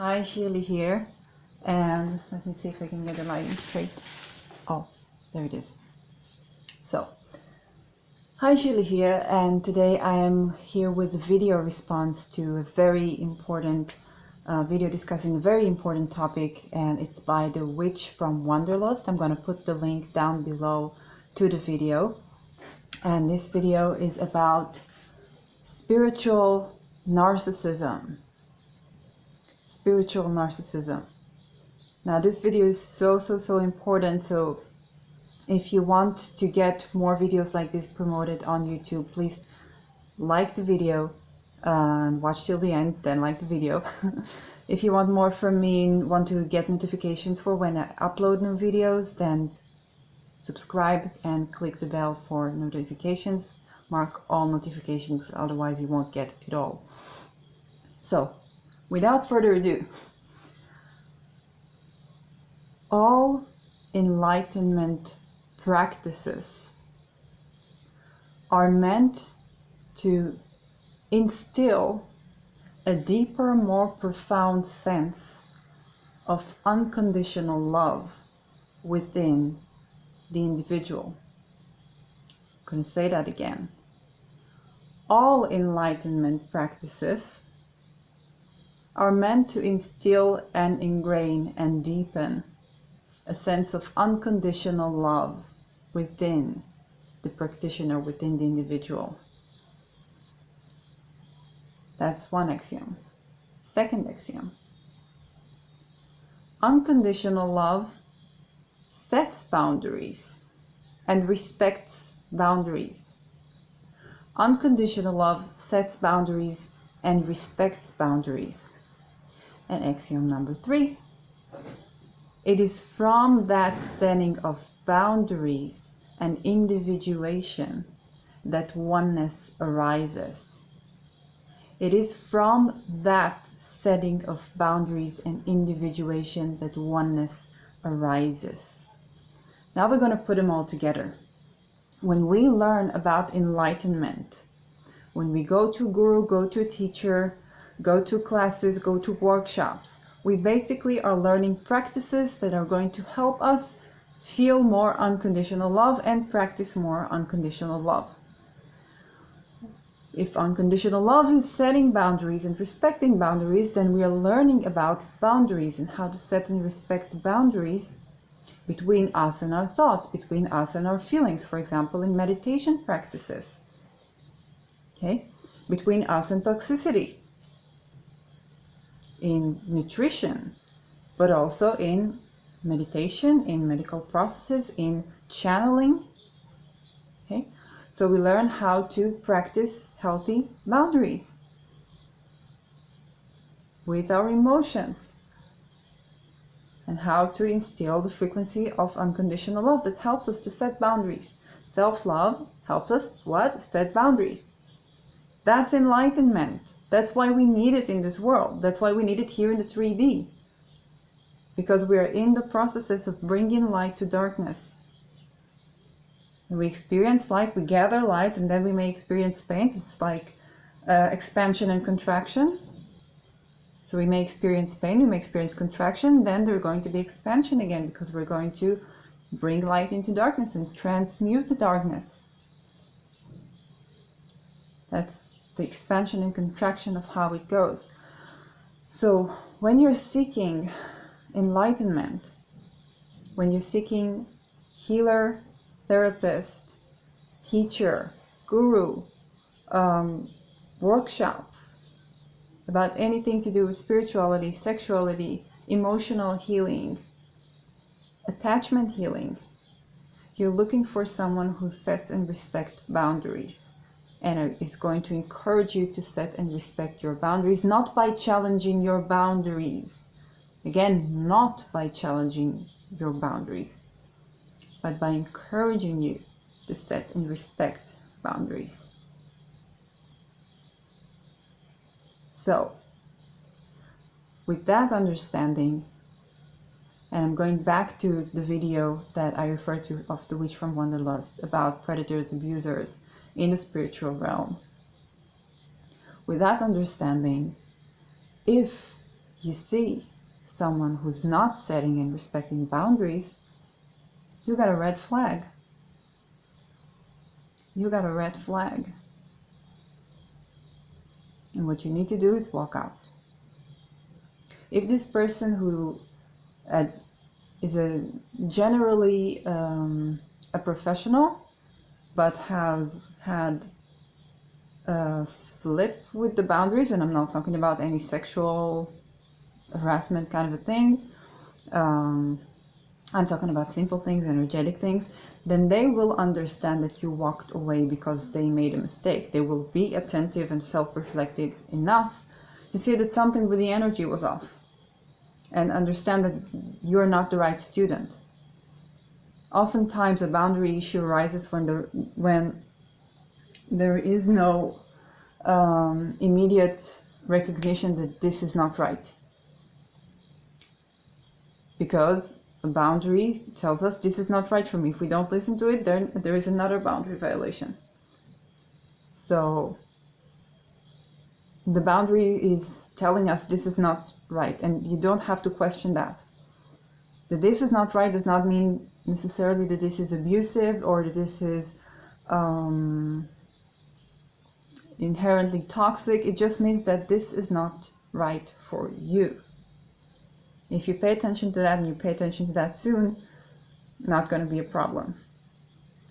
Hi, Shirley here, and let me see if I can get the lighting straight. Oh, there it is. So, hi, Shirley here, and today I am here with a video response to a very important video discussing a very important topic, and it's by the witch from Wonderlust. I'm going to put the link down below to the video, and this video is about spiritual narcissism. Spiritual narcissism. Now this video is so important, so if you want to get more videos like this promoted on YouTube, please like the video and watch till the end, then like the video. If you want more from me and want to get notifications for when I upload new videos, then subscribe and click the bell for notifications. Mark all notifications, otherwise you won't get it all. So without further ado, all enlightenment practices are meant to instill a deeper, more profound sense of unconditional love within the individual. I'm going to say that again. All enlightenment practices are meant to instill and ingrain and deepen a sense of unconditional love within the practitioner, within the individual. That's one axiom. Second axiom. Unconditional love sets boundaries and respects boundaries. Unconditional love sets boundaries and respects boundaries. And axiom number 3. It is from that setting of boundaries and individuation that oneness arises. It is from that setting of boundaries and individuation that oneness arises. Now we're going to put them all together. When we learn about enlightenment, when we go to a guru, go to a teacher, go to classes, go to workshops, we basically are learning practices that are going to help us feel more unconditional love and practice more unconditional love. If unconditional love is setting boundaries and respecting boundaries, then we are learning about boundaries and how to set and respect boundaries between us and our thoughts, between us and our feelings, for example, in meditation practices. Okay? Between us and toxicity, in nutrition, but also in meditation, in medical processes, in channeling. Okay? So we learn how to practice healthy boundaries with our emotions and how to instill the frequency of unconditional love that helps us to set boundaries. Self-love helps us what? Set boundaries. That's enlightenment. That's why we need it in this world. That's why we need it here in the 3D. Because we are in the processes of bringing light to darkness. We experience light, we gather light, and then we may experience pain. It's like expansion and contraction. So we may experience pain, we may experience contraction, then there's going to be expansion again, because we're going to bring light into darkness and transmute the darkness. That's the expansion and contraction of how it goes. So when you're seeking enlightenment, when you're seeking healer, therapist, teacher, guru, workshops about anything to do with spirituality, sexuality, emotional healing, attachment healing, you're looking for someone who sets and respects boundaries and is going to encourage you to set and respect your boundaries, not by challenging your boundaries. Again, not by challenging your boundaries, but by encouraging you to set and respect boundaries. So, with that understanding, and I'm going back to the video that I referred to of the witch from Wonderlust about predators, abusers in the spiritual realm. With that understanding, if you see someone who's not setting and respecting boundaries, you got a red flag. You got a red flag. And what you need to do is walk out. If this person who is generally a professional, but has had a slip with the boundaries, and I'm not talking about any sexual harassment kind of a thing, I'm talking about simple things, energetic things, then they will understand that you walked away because they made a mistake. They will be attentive and self-reflective enough to see that something with the energy was off and understand that you're not the right student. Oftentimes a boundary issue arises when there is no immediate recognition that this is not right. Because a boundary tells us this is not right for me. If we don't listen to it, then there is another boundary violation. So the boundary is telling us this is not right, and you don't have to question that. That this is not right does not mean necessarily that this is abusive or that this is inherently toxic. It just means that this is not right for you. If you pay attention to that and you pay attention to that soon, not going to be a problem.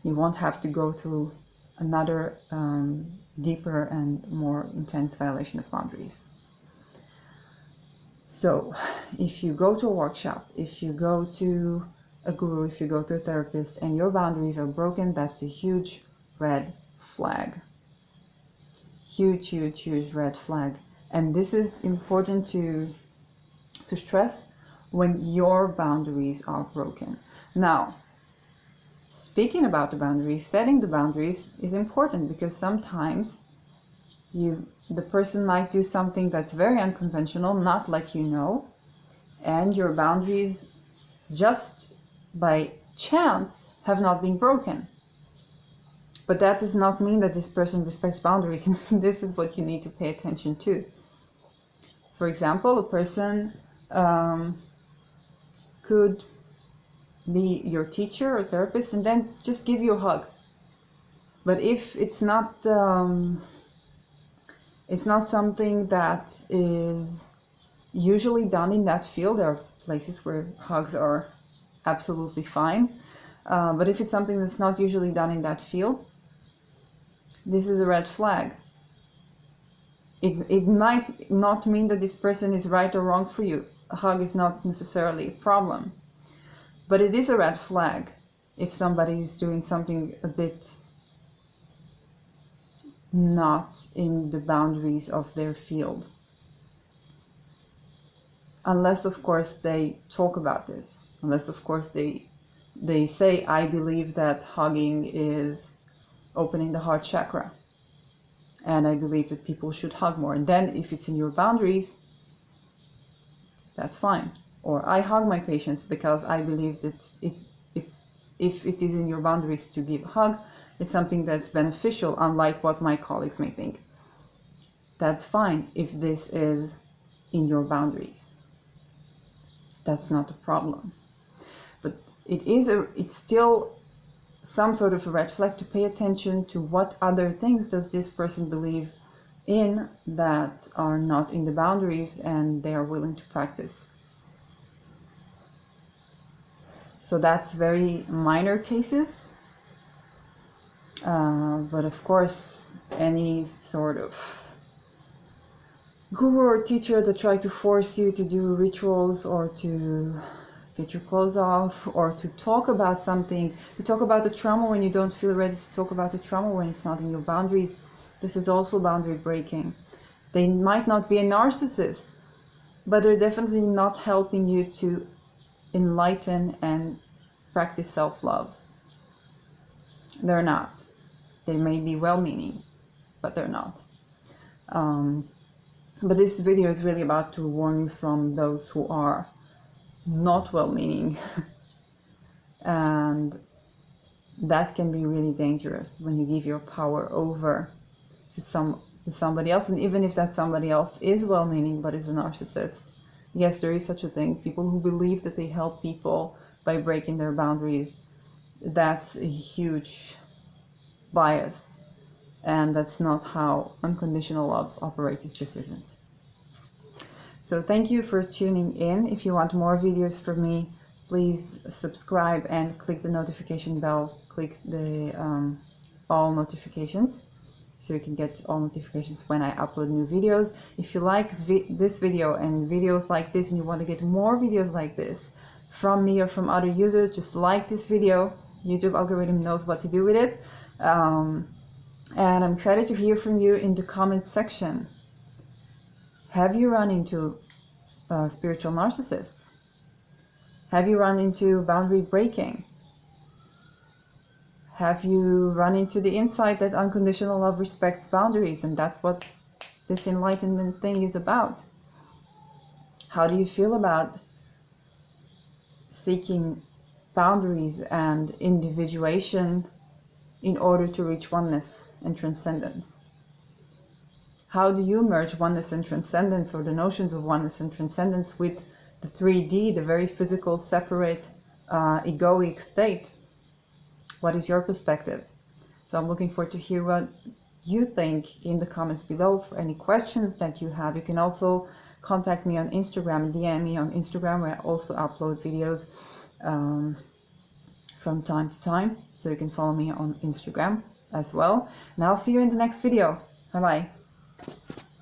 You won't have to go through another deeper and more intense violation of boundaries. So if you go to a workshop, if you go to a guru, if you go to a therapist and your boundaries are broken, that's a huge red flag. Huge, huge, huge red flag. And this is important to stress when your boundaries are broken. Now, speaking about the boundaries, setting the boundaries is important because sometimes the person might do something that's very unconventional, not let you know, and your boundaries just by chance have not been broken. But that does not mean that this person respects boundaries. This is what you need to pay attention to. For example, a person could be your teacher or therapist and then just give you a hug. But if it's not something that is usually done in that field, there are places where hugs are absolutely fine. But if it's something that's not usually done in that field, this is a red flag. It might not mean that this person is right or wrong for you. A hug is not necessarily a problem. But it is a red flag if somebody is doing something a bit not in the boundaries of their field. Unless, of course, they talk about this. Unless, of course, they say, I believe that hugging is opening the heart chakra. And I believe that people should hug more. And then if it's in your boundaries, that's fine. Or I hug my patients because I believe that if it is in your boundaries to give a hug, it's something that's beneficial, unlike what my colleagues may think. That's fine if this is in your boundaries. That's not a problem. But it's still some sort of a red flag to pay attention to what other things does this person believe in that are not in the boundaries and they are willing to practice. So that's very minor cases. But of course, any sort of guru or teacher that try to force you to do rituals or to get your clothes off or to talk about something, to talk about the trauma when you don't feel ready to talk about the trauma when it's not in your boundaries, this is also boundary breaking. They might not be a narcissist, but they're definitely not helping you to enlighten and practice self-love. They're not. They may be well-meaning, but they're not. But this video is really about to warn you from those who are not well-meaning. And that can be really dangerous when you give your power over to somebody else. And even if that somebody else is well-meaning but is a narcissist, Yes, there is such a thing. People who believe that they help people by breaking their boundaries, that's a huge bias. And that's not how unconditional love operates. It just isn't. So thank you for tuning in. If you want more videos from me, please subscribe and click the notification bell. Click the all notifications so you can get all notifications when I upload new videos. If you like this video and videos like this and you want to get more videos like this from me or from other users, just like this video. YouTube algorithm knows what to do with it. And I'm excited to hear from you in the comments section. Have you run into spiritual narcissists? Have you run into boundary breaking? Have you run into the insight that unconditional love respects boundaries, and that's what this enlightenment thing is about? How do you feel about seeking boundaries and individuation in order to reach oneness and transcendence? How do you merge oneness and transcendence, or the notions of oneness and transcendence, with the 3D, the very physical, separate, egoic state? What is your perspective? So I'm looking forward to hear what you think in the comments below. For any questions that you have, you can also contact me on Instagram, DM me on Instagram, where I also upload videos from time to time. So you can follow me on Instagram as well. And I'll see you in the next video. Bye-bye.